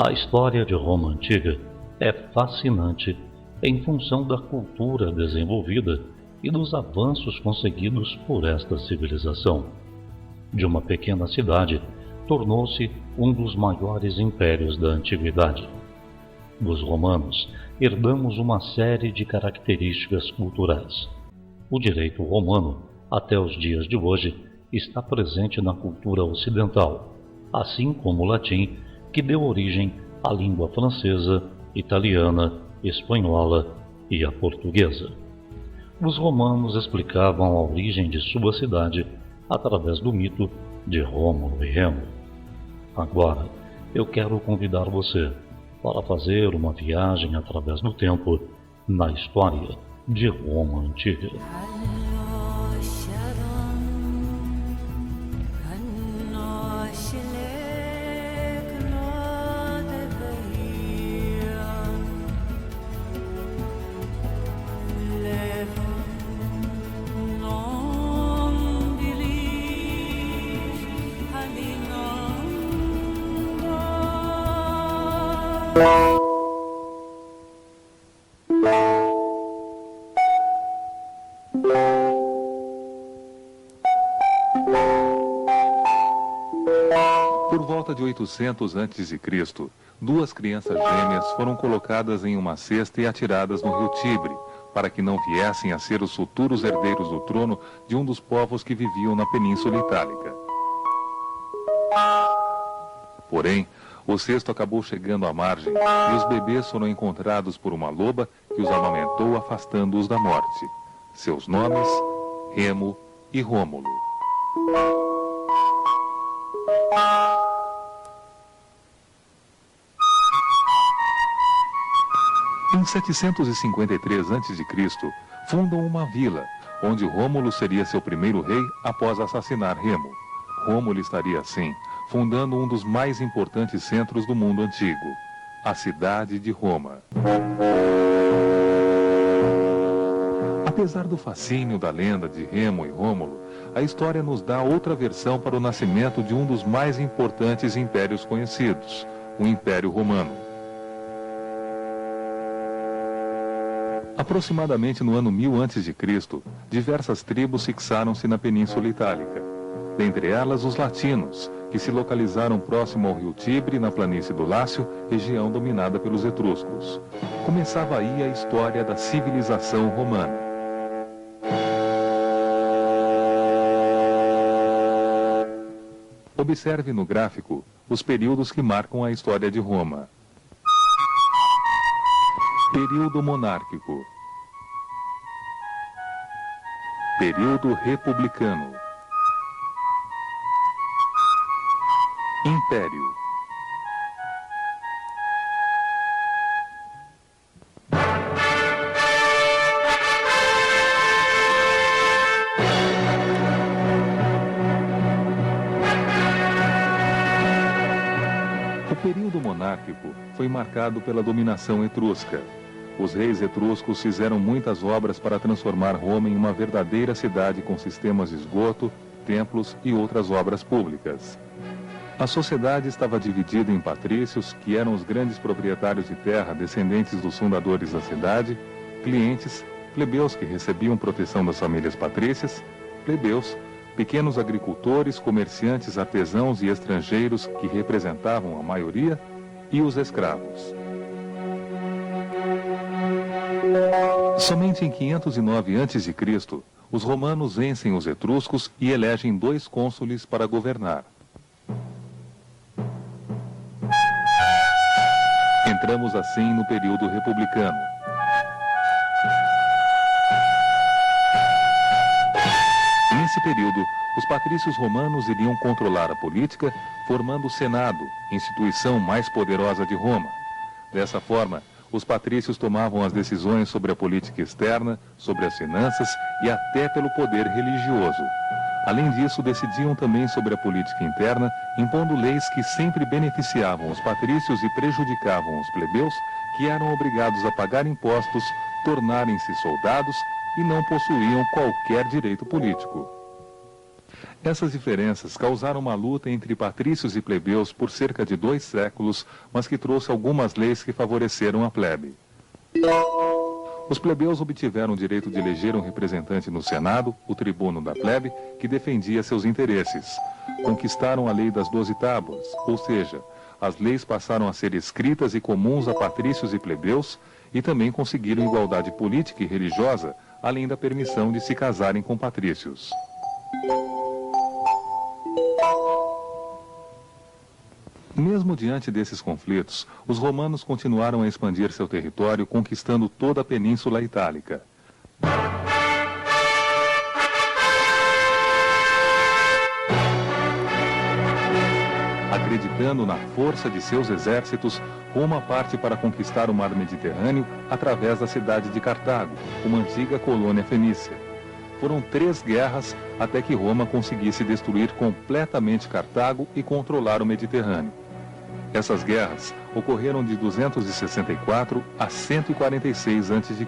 A história de Roma antiga é fascinante em função da cultura desenvolvida e dos avanços conseguidos por esta civilização. De uma pequena cidade, tornou-se um dos maiores impérios da antiguidade. Dos romanos, herdamos uma série de características culturais. O direito romano, até os dias de hoje, está presente na cultura ocidental, assim como o latim, que deu origem à língua francesa, italiana, espanhola e a portuguesa. Os romanos explicavam a origem de sua cidade através do mito de Rômulo e Remo. Agora, eu quero convidar você para fazer uma viagem através do tempo na história de Roma antiga. Por volta de 800 a.C., duas crianças gêmeas foram colocadas em uma cesta e atiradas no rio Tibre, para que não viessem a ser os futuros herdeiros do trono de um dos povos que viviam na Península Itálica. Porém, o cesto acabou chegando à margem e os bebês foram encontrados por uma loba que os amamentou, afastando-os da morte. Seus nomes, Remo e Rômulo. Em 753 a.C., fundam uma vila, onde Rômulo seria seu primeiro rei após assassinar Remo. Rômulo estaria, assim, fundando um dos mais importantes centros do mundo antigo, a cidade de Roma. Apesar do fascínio da lenda de Remo e Rômulo, a história nos dá outra versão para o nascimento de um dos mais importantes impérios conhecidos, o Império Romano. Aproximadamente no ano 1000 a.C., diversas tribos fixaram-se na Península Itálica. Dentre elas, os latinos, que se localizaram próximo ao rio Tibre, na planície do Lácio, região dominada pelos etruscos. Começava aí a história da civilização romana. Observe no gráfico os períodos que marcam a história de Roma. Período monárquico. Período republicano. Império. O período monárquico foi marcado pela dominação etrusca. Os reis etruscos fizeram muitas obras para transformar Roma em uma verdadeira cidade com sistemas de esgoto, templos e outras obras públicas. A sociedade estava dividida em patrícios, que eram os grandes proprietários de terra descendentes dos fundadores da cidade, clientes, plebeus que recebiam proteção das famílias patrícias, plebeus, pequenos agricultores, comerciantes, artesãos e estrangeiros que representavam a maioria, e os escravos. Somente em 509 a.C., os romanos vencem os etruscos e elegem 2 cônsules para governar. Entramos assim no período republicano. Nesse período, os patrícios romanos iriam controlar a política, formando o Senado, instituição mais poderosa de Roma. Dessa forma, os patrícios tomavam as decisões sobre a política externa, sobre as finanças e até pelo poder religioso. Além disso, decidiam também sobre a política interna, impondo leis que sempre beneficiavam os patrícios e prejudicavam os plebeus, que eram obrigados a pagar impostos, tornarem-se soldados e não possuíam qualquer direito político. Essas diferenças causaram uma luta entre patrícios e plebeus por cerca de 2 séculos, mas que trouxe algumas leis que favoreceram a plebe. Os plebeus obtiveram o direito de eleger um representante no Senado, o tribuno da plebe, que defendia seus interesses. Conquistaram a lei das 12 tábuas, ou seja, as leis passaram a ser escritas e comuns a patrícios e plebeus, e também conseguiram igualdade política e religiosa, além da permissão de se casarem com patrícios. Mesmo diante desses conflitos, os romanos continuaram a expandir seu território, conquistando toda a Península Itálica. Acreditando na força de seus exércitos, Roma parte para conquistar o mar Mediterrâneo através da cidade de Cartago, uma antiga colônia fenícia. Foram 3 guerras até que Roma conseguisse destruir completamente Cartago e controlar o Mediterrâneo. Essas guerras ocorreram de 264 a 146 a.C.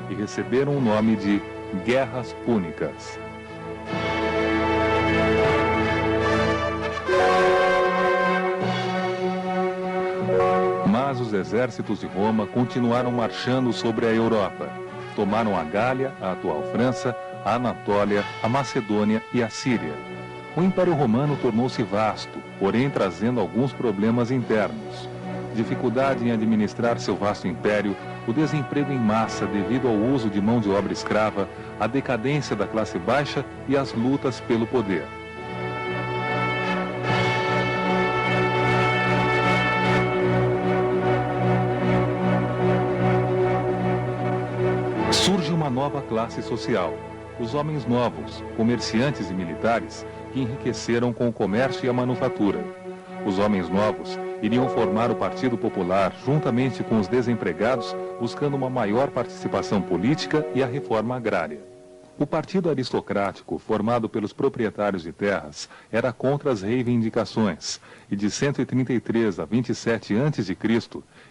e receberam o nome de Guerras Púnicas. Mas os exércitos de Roma continuaram marchando sobre a Europa. Tomaram a Gália, a atual França, a Anatólia, a Macedônia e a Síria. O Império Romano tornou-se vasto, porém trazendo alguns problemas internos. Dificuldade em administrar seu vasto império, o desemprego em massa devido ao uso de mão de obra escrava, a decadência da classe baixa e as lutas pelo poder. Surge uma nova classe social, os homens novos, comerciantes e militares, que enriqueceram com o comércio e a manufatura. Os homens novos iriam formar o Partido Popular juntamente com os desempregados, buscando uma maior participação política e a reforma agrária. O partido aristocrático, formado pelos proprietários de terras, era contra as reivindicações, e de 133 a 27 a.C.,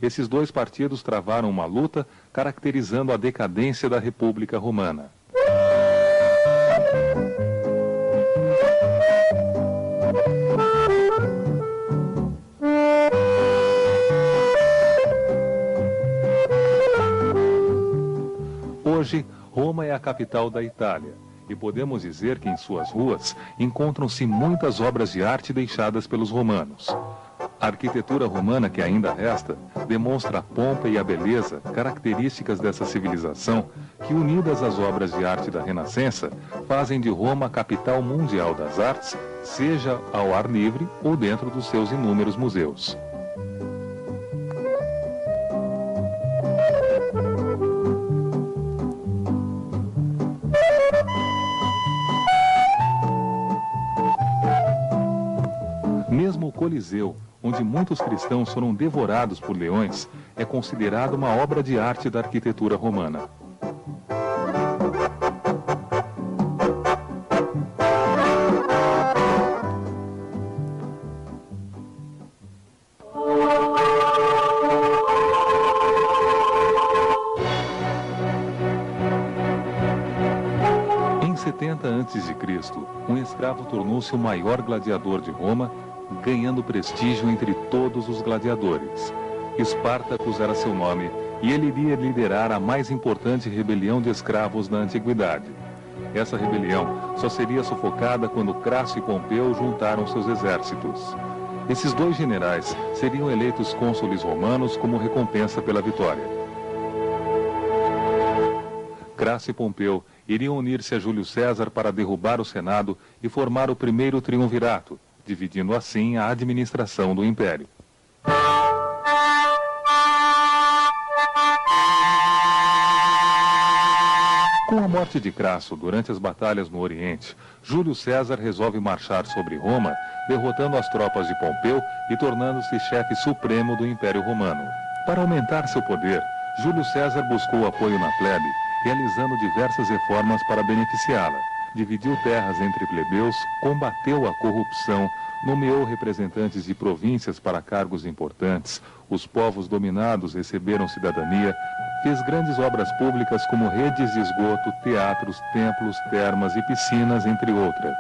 esses 2 partidos travaram uma luta caracterizando a decadência da República Romana. Hoje, Roma é a capital da Itália, e podemos dizer que em suas ruas encontram-se muitas obras de arte deixadas pelos romanos. A arquitetura romana que ainda resta demonstra a pompa e a beleza características dessa civilização que, unidas às obras de arte da Renascença, fazem de Roma a capital mundial das artes, seja ao ar livre ou dentro dos seus inúmeros museus. Mesmo o Coliseu, onde muitos cristãos foram devorados por leões, é considerado uma obra de arte da arquitetura romana. Em 70 a.C., um escravo tornou-se o maior gladiador de Roma, ganhando prestígio entre todos os gladiadores. Espartacus era seu nome, e ele iria liderar a mais importante rebelião de escravos da antiguidade. Essa rebelião só seria sufocada quando Crasso e Pompeu juntaram seus exércitos. Esses 2 generais seriam eleitos cônsules romanos como recompensa pela vitória. Crasso e Pompeu iriam unir-se a Júlio César para derrubar o Senado e formar o primeiro triunvirato, dividindo assim a administração do Império. Com a morte de Crasso durante as batalhas no Oriente, Júlio César resolve marchar sobre Roma, derrotando as tropas de Pompeu e tornando-se chefe supremo do Império Romano. Para aumentar seu poder, Júlio César buscou apoio na plebe, realizando diversas reformas para beneficiá-la. dividiu terras entre plebeus, combateu a corrupção, nomeou representantes de províncias para cargos importantes, os povos dominados receberam cidadania, fez grandes obras públicas como redes de esgoto, teatros, templos, termas e piscinas, entre outras.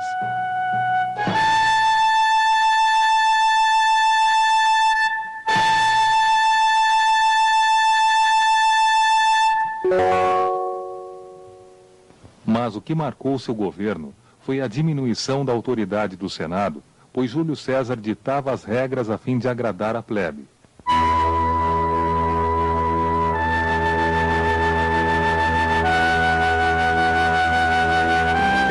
Mas o que marcou seu governo foi a diminuição da autoridade do Senado, pois Júlio César ditava as regras a fim de agradar a plebe.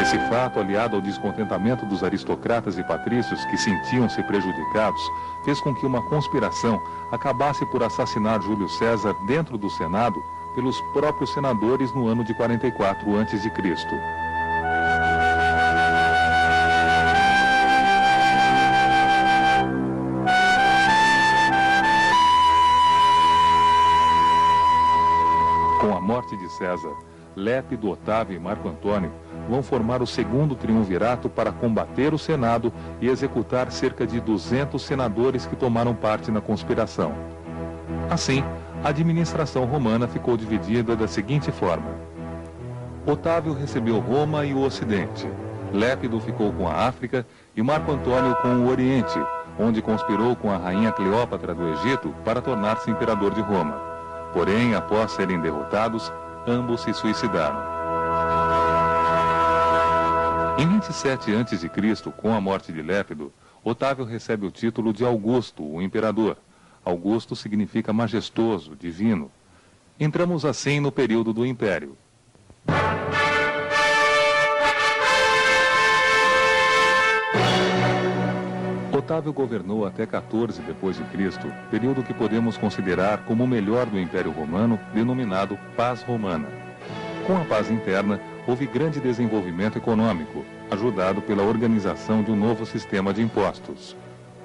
Esse fato, aliado ao descontentamento dos aristocratas e patrícios que sentiam-se prejudicados, fez com que uma conspiração acabasse por assassinar Júlio César dentro do Senado pelos próprios senadores no ano de 44 a.C. Com a morte de César, Lépido, Otávio e Marco Antônio vão formar o segundo triunvirato para combater o Senado e executar cerca de 200 senadores que tomaram parte na conspiração. Assim, a administração romana ficou dividida da seguinte forma: Otávio recebeu Roma e o Ocidente, Lépido ficou com a África e Marco Antônio com o Oriente, onde conspirou com a rainha Cleópatra do Egito para tornar-se imperador de Roma. Porém, após serem derrotados, ambos se suicidaram. Em 27 a.C., com a morte de Lépido, Otávio recebe o título de Augusto, o imperador. Augusto significa majestoso, divino. Entramos assim no período do Império. Otávio governou até 14 d.C., período que podemos considerar como o melhor do Império Romano, denominado Paz Romana. Com a paz interna, houve grande desenvolvimento econômico, ajudado pela organização de um novo sistema de impostos.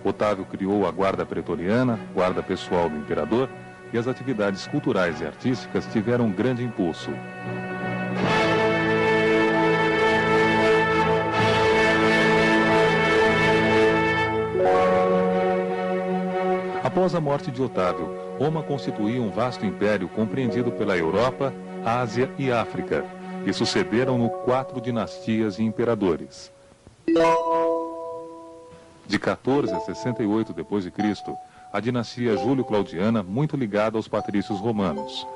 Otávio criou a Guarda Pretoriana, guarda pessoal do imperador, e as atividades culturais e artísticas tiveram um grande impulso. Após a morte de Otávio, Roma constituía um vasto império compreendido pela Europa, Ásia e África, e sucederam-no 4 dinastias de imperadores. De 14 a 68 d.C., a dinastia Júlio-Claudiana, muito ligada aos patrícios romanos.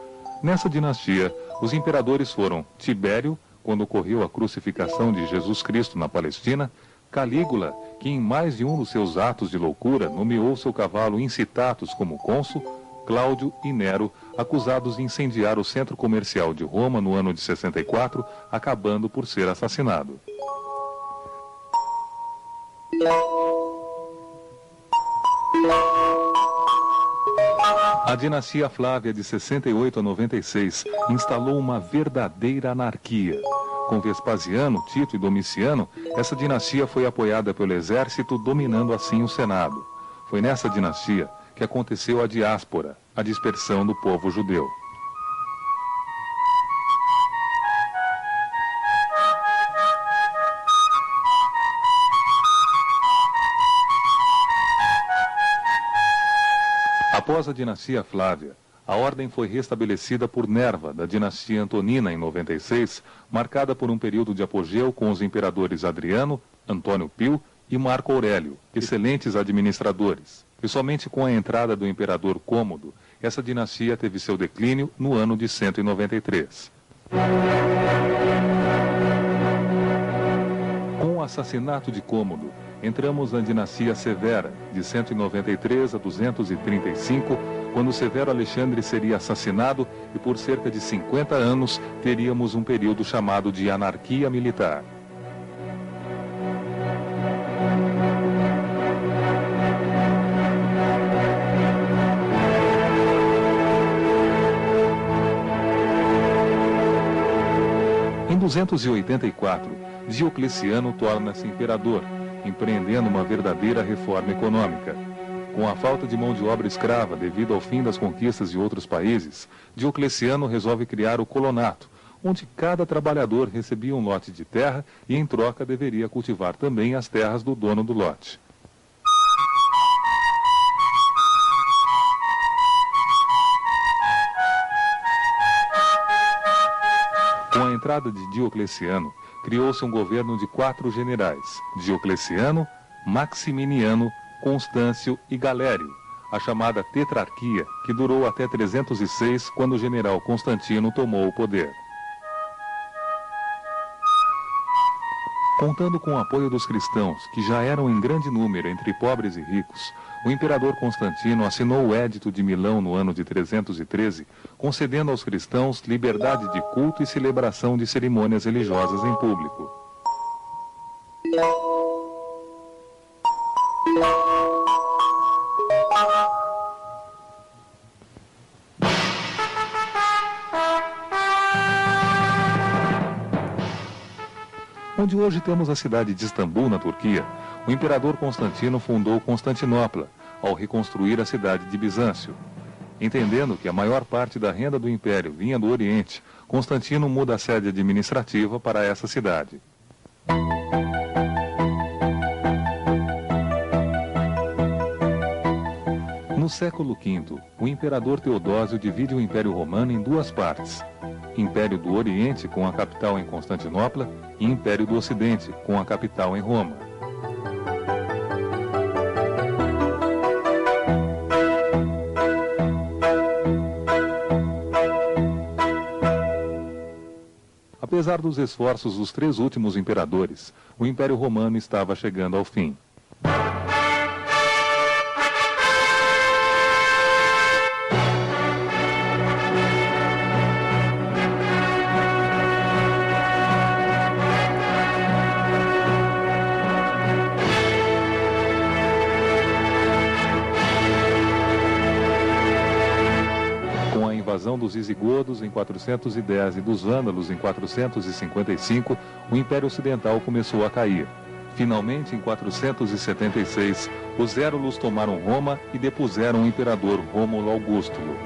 Nessa dinastia, os imperadores foram Tibério, quando ocorreu a crucificação de Jesus Cristo na Palestina, Calígula, que em mais de um dos seus atos de loucura nomeou seu cavalo Incitatus como cônsul, Cláudio e Nero, acusados de incendiar o centro comercial de Roma no ano de 64, acabando por ser assassinado. A dinastia Flávia, de 68 a 96, instalou uma verdadeira anarquia. Com Vespasiano, Tito e Domiciano, essa dinastia foi apoiada pelo exército, dominando assim o Senado. Foi nessa dinastia que aconteceu a diáspora, a dispersão do povo judeu. Após a dinastia Flávia, a ordem foi restabelecida por Nerva, da dinastia Antonina, em 96, marcada por um período de apogeu com os imperadores Adriano, Antônio Pio e Marco Aurélio, excelentes administradores. E somente com a entrada do imperador Cômodo, essa dinastia teve seu declínio no ano de 193. Com o assassinato de Cômodo, entramos na dinastia Severa, de 193 a 235, quando Severo Alexandre seria assassinado e por cerca de 50 anos teríamos um período chamado de anarquia militar. Em 284, Diocleciano torna-se imperador, empreendendo uma verdadeira reforma econômica. Com a falta de mão de obra escrava devido ao fim das conquistas de outros países, Diocleciano resolve criar o colonato, onde cada trabalhador recebia um lote de terra e, em troca, deveria cultivar também as terras do dono do lote. Com a entrada de Diocleciano, criou-se um governo de 4 generais: Diocleciano, Maximiniano, Constâncio e Galério, a chamada Tetrarquia, que durou até 306, quando o general Constantino tomou o poder. Contando com o apoio dos cristãos, que já eram em grande número entre pobres e ricos, o imperador Constantino assinou o Édito de Milão no ano de 313, concedendo aos cristãos liberdade de culto e celebração de cerimônias religiosas em público. Onde hoje temos a cidade de Istambul, na Turquia, o imperador Constantino fundou Constantinopla, ao reconstruir a cidade de Bizâncio. Entendendo que a maior parte da renda do império vinha do Oriente, Constantino muda a sede administrativa para essa cidade. No século V, o imperador Teodósio divide o Império Romano em 2 partes: Império do Oriente, com a capital em Constantinopla, e Império do Ocidente, com a capital em Roma. Apesar dos esforços dos 3 últimos imperadores, o Império Romano estava chegando ao fim. Dos visigodos em 410 e dos vândalos em 455, o Império Ocidental começou a cair. Finalmente, em 476, os Érulos tomaram Roma e depuseram o imperador Rômulo Augustulo.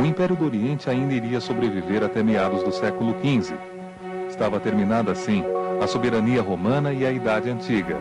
O Império do Oriente ainda iria sobreviver até meados do século XV. Estava terminada, assim, a soberania romana e a Idade Antiga.